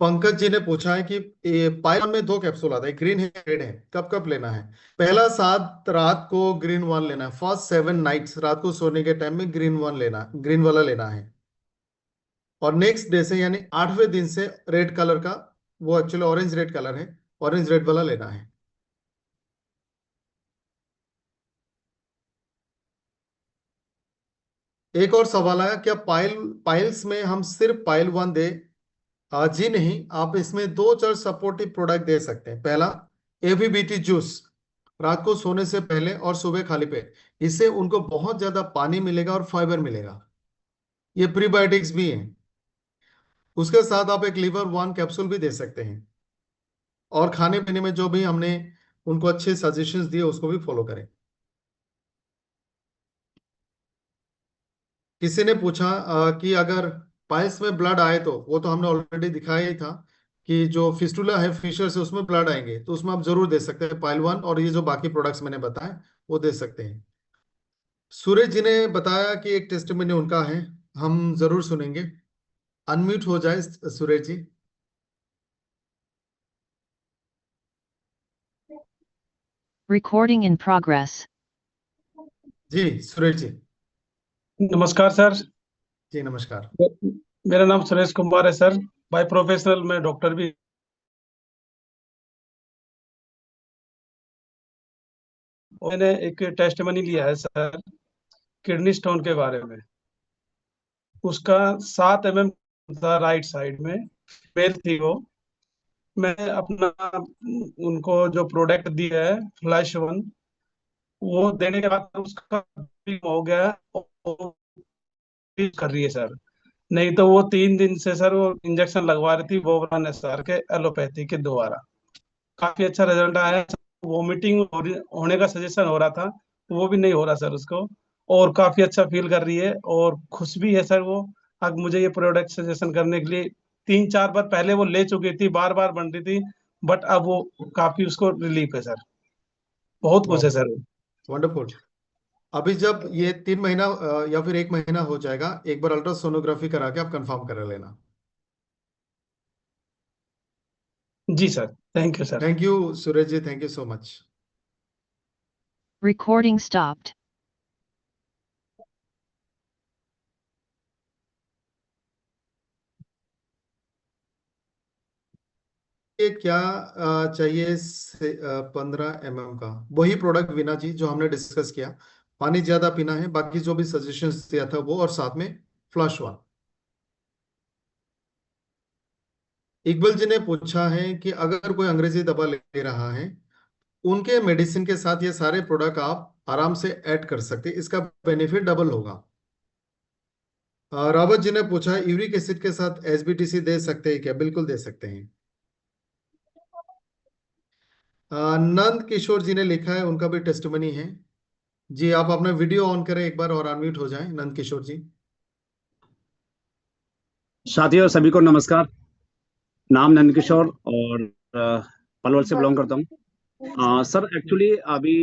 पंकज जी ने पूछा है कि पाइल में दो कैप्सूल आता है, ग्रीन है रेड है, कब कब लेना है? पहला 7 रात को ग्रीन वन लेना है, फर्स्ट 7 नाइट्स रात को सोने के टाइम में ग्रीन वन लेना, ग्रीन वाला लेना है। और नेक्स्ट डे से यानी 8वें दिन से रेड कलर का, वो एक्चुअली ऑरेंज रेड कलर है, ऑरेंज रेड वाला लेना है। एक और सवाल आया, क्या पाइल्स में हम सिर्फ पाइल वन दे? जी नहीं, आप इसमें दो चार सपोर्टिव प्रोडक्ट दे सकते हैं। पहला, एवीबीटी जूस, रात को सोने से पहले और सुबह खाली पेट, इससे उनको बहुत ज्यादा पानी मिलेगा और फाइबर मिलेगा। ये प्रीबायोटिक्स भी हैं। उसके साथ आप एक लीवर वन कैप्सूल भी दे सकते हैं। और खाने पीने में जो भी हमने उनको अच्छे सजेशंस दिए उसको भी फॉलो करें। किसी ने पूछा कि अगर पाइल्स में ब्लड आए, तो वो तो हमने ऑलरेडी दिखाया ही था कि जो फिस्टुला है फिशर से उसमें ब्लड आएंगे, तो उसमें आप जरूर दे सकते हैं पाइल वन, और ये जो बाकी प्रोडक्ट्स मैंने बताए वो दे सकते हैं। सूरज जी ने बताया कि एक टेस्टिमनी उनका है, हम जरूर सुनेंगे। अनम्यूट हो जाए सूरज जी। Recording in progress. जी सूरज जी। नमस्कार सर। जी नमस्कार। मेरा नाम सुरेश कुमार है सर। बाय प्रोफेशनल मैं डॉक्टर भी। मैंने एक टेस्ट मनी लिया है सर, किडनी स्टोन के बारे में। उसका 7 mm था राइट साइड में, मेल थी वो। मैं अपना उनको जो प्रोडक्ट दिया है फ्लैश वन, वो देने के बाद उसका भी हो गया और भी कर रही है सर। नहीं तो वो 3 दिन से सर वो इंजेक्शन लगवा रही थी वोवरान एसआर के एलोपैथी के द्वारा। काफी अच्छा रिजल्ट आया है। वोमिटिंग होने का सजेशन हो रहा था, वो भी नहीं हो रहा सर उसको। और काफी अच्छा फील कर रही है और खुश भी है सर वो। अब मुझे ये प्रोडक्ट सजेशन करने के लिए 3-4 बार पहले वो ले चुकी थी, बार बार बन रही थी, बट अब वो काफी उसको रिलीफ है सर। बहुत खुश है सर वो। वंडरफुल। अभी जब ये 3 महीना या फिर 1 महीना हो जाएगा, एक बार अल्ट्रासोनोग्राफी करा के आप कंफर्म कर लेना। जी sir, thank you sir. Thank you Suraj ji, thank you so much. Recording stopped. ये क्या चाहिए? 15 mm का वही प्रोडक्ट वीना जी जो हमने डिस्कस किया। पानी ज्यादा पीना है, बाकी जो भी सजेशंस दिया था वो, और साथ में फ्लश वन। इकबल जी ने पूछा है कि अगर कोई अंग्रेजी दवा ले रहा है, उनके मेडिसिन के साथ ये सारे प्रोडक्ट आप आराम से ऐड कर सकते हैं, इसका बेनिफिट डबल होगा। रावत जी ने पूछा यूरिक एसिड के साथ एसबीटीसी दे सकते हैं क्या? बिल्कुल दे सकते हैं। नंद किशोर जी ने लिखा है, उनका भी टेस्टमनी है। जी आप अपना वीडियो ऑन करें एक बार और अनम्यूट हो जाएं, नंद किशोर जी। साथियों सभी को नमस्कार। नाम नंदकिशोर और पलवल से बिलोंग करता हूँ। सर एक्चुअली अभी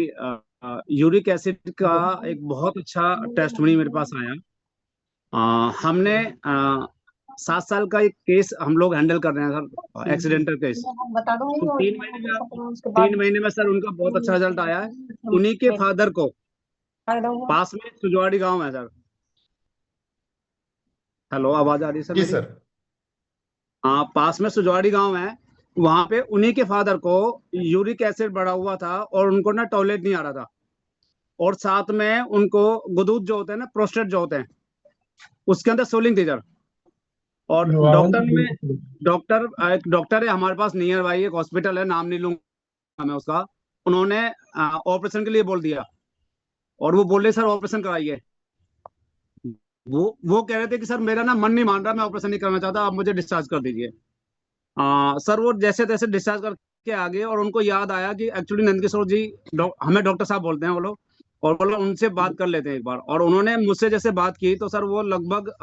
यूरिक एसिड का एक बहुत अच्छा टेस्टमनी मेरे पास आया। हमने 7 साल का एक केस हम लोग हैंडल कर रहे हैं सर, एक्सीडेंटल केस। तो 3 महीने में सर उनका बहुत अच्छा रिजल्ट आया है। उन्हीं के फादर को पास में सुजवाड़ी गांव है सर। हेलो, आवाज आ रही है सर जी मेरी? सर। हाँ, पास में सुजवाड़ी गांव है। वहां पे उन्हीं के फादर को यूरिक एसिड बढ़ा हुआ था और उनको ना टॉयलेट नहीं आ रहा था। और साथ में उनको गुदूद जो होते हैं ना, प्रोस्टेट जो होते हैं, उसके अंदर सोलिंग थी सर। और एक डॉक्टर है हमारे पास नियर बाई, एक हॉस्पिटल है, नाम नहीं लूंगा मैं उसका। उन्होंने ऑपरेशन के लिए बोल दिया और वो बोले सर ऑपरेशन कराइए। वो कह रहे थे कि सर मेरा ना मन नहीं मान रहा, मैं ऑपरेशन नहीं करना चाहता, आप मुझे डिस्चार्ज कर दीजिए। सर वो जैसे तैसे डिस्चार्ज करके आ गए और उनको याद आया कि एक्चुअली नंदकिशोर जी, हमें डॉक्टर साहब बोलते हैं वो लोग, और बोलो उनसे बात कर लेते हैं एक बार। और उन्होंने मुझसे जैसे बात की तो सर वो लगभग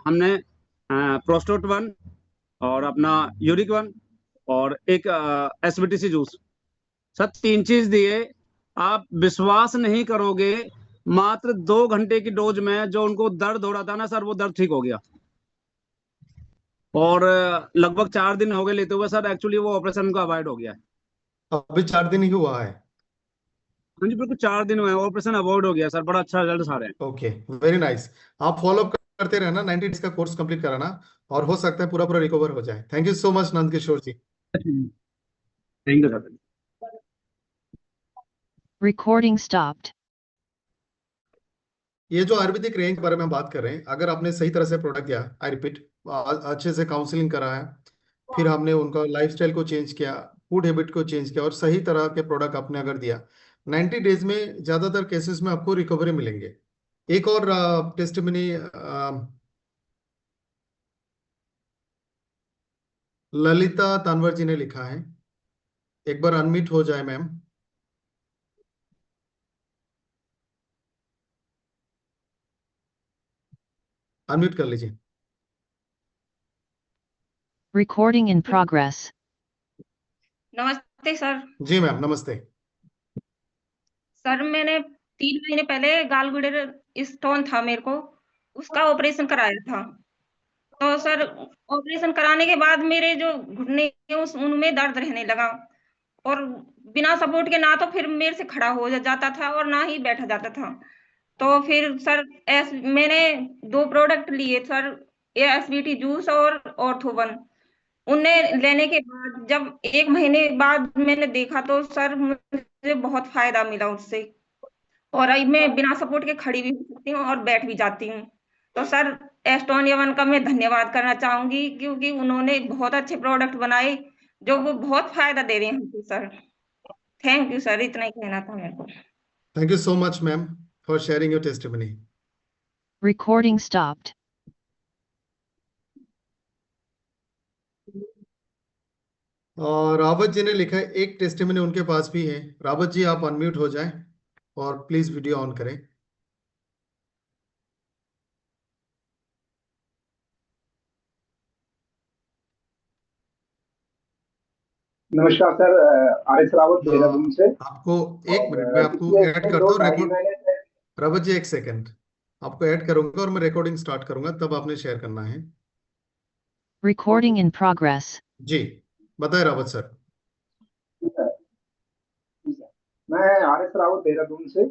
हमने प्रोस्टेट वन और अपना यूरिक वन और एक एसबीटीसी जूस, सर 3 चीज दिए। आप विश्वास नहीं करोगे, मात्र 2 घंटे की डोज में जो उनको दर्द हो रहा था ना सर, वो दर्द ठीक हो गया। और लगभग 4 दिन हो गए लेते हुए सर। एक्चुअली वो ऑपरेशन को अवॉइड हो गया है। अभी 4 दिन ही हुआ है? हाँ जी बिल्कुल 4 दिन हुए, ऑपरेशन अवॉइड हो गया सर। बड़ा अच्छा रिजल्ट आ रहे हैं। Okay, very nice. आप फॉलो अप करते रहना, 90 डेज का कोर्स कंप्लीट कराना, और हो सकता है पूरा पूरा रिकवर हो जाए। Thank you so much Nand Kishore ji. Thank you sir. Recording stopped. ये जो आयुर्वेदिक रेंज के बारे में हम बात कर रहे हैं, अगर आपने सही तरह से प्रोडक्ट दिया, आई रिपीट, अच्छे से काउंसलिंग कराया, फिर हमने उनका लाइफस्टाइल को चेंज किया, फूड हैबिट को चेंज किया, और सही तरह के प्रोडक्ट आपने अगर दिया, 90 डेज में ज्यादातर केसेस में आपको रिकवरी मिलेंगे। एक और टेस्टिमनी ललिता तानवर जी ने लिखा है। एक बार अनम्यूट हो जाए मैम। अनम्यूट कर लीजिए। Recording in progress. नमस्ते सर। जी मैम, नमस्ते। सर मैंने 3 महीने पहले गालगुडेर स्टोन था मेरे को, उसका ऑपरेशन कराया था। तो सर ऑपरेशन कराने के बाद मेरे जो घुटने उनमें दर्द रहने लगा, और बिना सपोर्ट के ना तो फिर मेरे से खड़ा हो जाता था और ना ही बैठा जाता था। तो फिर सर मैंने 2 प्रोडक्ट लिए सर, एसबीटी जूस और ऑर्थोवन। उन्हें लेने के बाद जब 1 महीने बाद मैंने देखा तो सर मुझे बहुत फायदा मिला उससे, और अब मैं बिना सपोर्ट के खड़ी भी हो सकती हूँ और बैठ भी जाती हूँ। तो सर एस्टोनिया वन का मैं धन्यवाद करना चाहूंगी, क्योंकि उन्होंने बहुत अच्छे प्रोडक्ट बनाए जो वो बहुत फायदा दे रहे हैं हमको सर। थैंक यू सर, इतना ही कहना था मेरे को। Thank you so much ma'am for sharing your testimony. Recording stopped. और रावत जी ने लिखा है, एक टेस्टिमनी उनके पास भी है। रावत जी आप अनम्यूट हो जाएं और प्लीज वीडियो ऑन करें। नमस्कार sir, R S Rawat Dehradun से। आपको एक मिनट में आपको पिछले ऐड करता 2 हूँ ढाई रिकॉर्ड। महीने से रावत जी एक सेकंड, आपको ऐड करूंगा और मैं रिकॉर्डिंग स्टार्ट करूंगा, तब आपने शेयर करना है। Recording in progress. जी बताए रावत सर। मैं आर एस रावत देहरादून से,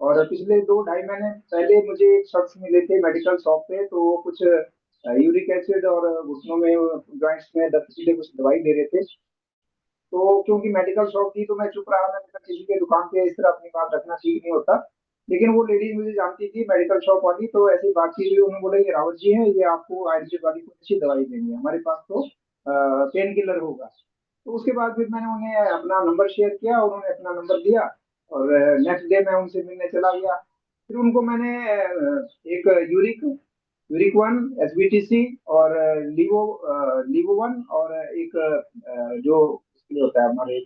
और पिछले 2 ढाई महीने पहले मुझे एक शख्स मिले थे मेडिकल शॉप पे। तो वो कुछ यूरिक एसिड और घुटनों में जॉइंट्स में दर्द के लिए कुछ दवाई दे रहे थे। तो क्योंकि मेडिकल शॉप थी तो मैं चुप रहा। मैंने कहा किसी के दुकान पे इस तरह अपनी बात रखना ठीक नहीं होता। लेकिन वो लेडी मुझे जानती थी मेडिकल शॉप वाली, तो ऐसी बातचीत हुई। उन्होंने बोला ये रावत जी हैं, ये आपको आयुर्वेदिक वाली कोई अच्छी दवाई देंगे, हमारे पास तो पेन किलर होगा। तो उसके बाद फिर मैंने उन्हें अपना नंबर शेयर किया, उन्होंने अपना नंबर दिया, और नेक्स्ट डे मैं उनसे मिलने चला गया। फिर उनको मैंने एक यूरिक यूरिक वन, एसबीटीसी, और लीवो वन, और एक जो इसके लिए होता है हमारे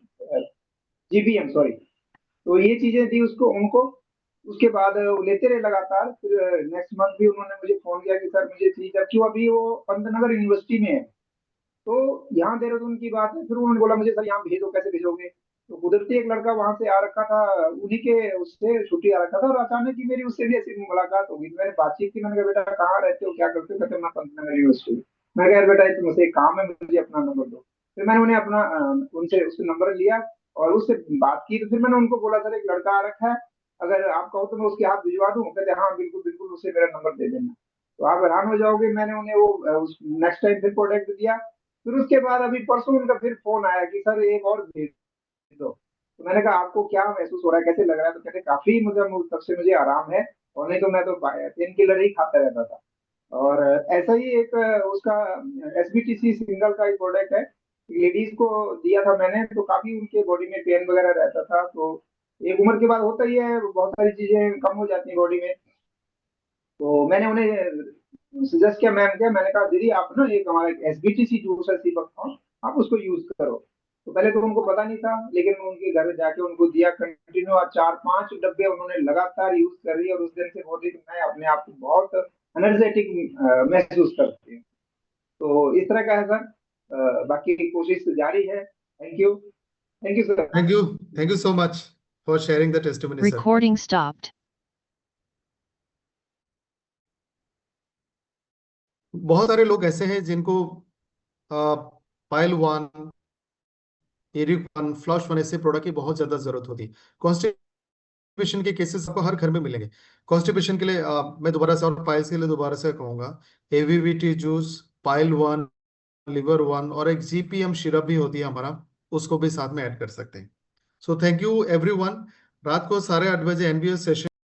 जीबीएम, सॉरी। तो ये चीजें दी उसको उनको। उसके बाद वो लेते रहे लगातार। फिर नेक्स्ट मंथ भी उन्होंने मुझे फोन किया कि सर मुझे चाहिए, जबकि वो अभी वो पंतनगर यूनिवर्सिटी में है। तो यहाँ देहरादून की बात है। फिर उन्होंने बोला मुझे सर यहाँ भेजो, कैसे भेजोगे? तो कुदरती एक लड़का वहां से आ रखा था, उन्हीं के उससे छुट्टी आ रखा था, और अचानक ही मेरी उससे भी ऐसी मुलाकात हो गई। मैंने बातचीत की, मैंने कहा बेटा कहाँ रहते हो, क्या करते हो? कहते मैं पंतनगर यूनिवर्सिटी। मैं कहा यार बेटा ये तुमसे एक काम है, मुझे अपना नंबर दो। फिर मैंने उन्हें अपना उनसे उससे नंबर लिया और उससे बात की। तो फिर मैंने उनको बोला सर एक लड़का आ रखा है, अगर आप कहो तो मैं उसके हाथ भिजवा दूं? कहते हाँ बिल्कुल बिल्कुल, उसे मेरा नंबर दे देना। तो आप हैरान हो जाओगे, मैंने उन्हें वो नेक्स्ट टाइम फिर प्रोडक्ट दिया। फिर उसके बाद अभी परसों उनका फिर फोन आया कि सर एक और भेज दो। तो मैंने कहा आपको क्या महसूस हो रहा है, कैसे लग रहा है? तो कहते काफी तब से मुझे आराम है, और नहीं तो मैं तो पेन किलर ही खाता रहता था। और ऐसा ही एक उसका एसबीटीसी सिंगल का एक प्रोडक्ट है, लेडीज को दिया था मैंने। तो काफी उनके बॉडी में पेन वगैरह रहता था। तो एक उम्र के बाद होता ही है, बहुत सारी चीजें कम हो जाती हैं बॉडी में। तो मैंने उन्हें सजेस्ट किया, मैम क्या, मैंने कहा दीदी आप ना एक हमारा एसबीटीसी जूस है सीबक, आप उसको यूज करो। तो पहले तो उनको पता नहीं था, लेकिन मैं उनके घर जाके उनको दिया कंटिन्यू, और 4-5 डब्बे उन्होंने लगातार यूज कर रही है। और उस दिन से बोली कि मैं अपने आप को बहुत एनर्जेटिक महसूस करती हूँ। तो इस तरह का है सर। बाकी कोशिश जारी है। Thank you, thank you sir. Thank you so much for sharing the testimony sir. Recording stopped. बहुत सारे लोग ऐसे हैं जिनको पाइल 1, एरिक 1, फ्लश 1 ऐसे प्रोडक्ट की बहुत ज्यादा जरूरत होती है। कॉन्स्टिपेशन के केसेस आपको हर घर में मिलेंगे। कॉन्स्टिपेशन के लिए मैं दोबारा से, और पाइल्स के लिए दोबारा से कहूंगा, एवीवीटी जूस, पाइल 1, लिवर 1 और एक जीपीएम सिरप भी होती है हमारा, उसको भी साथ में ऐड कर सकते हैं। So thank you everyone. रात को 8:30 बजे एनबीएस सेशन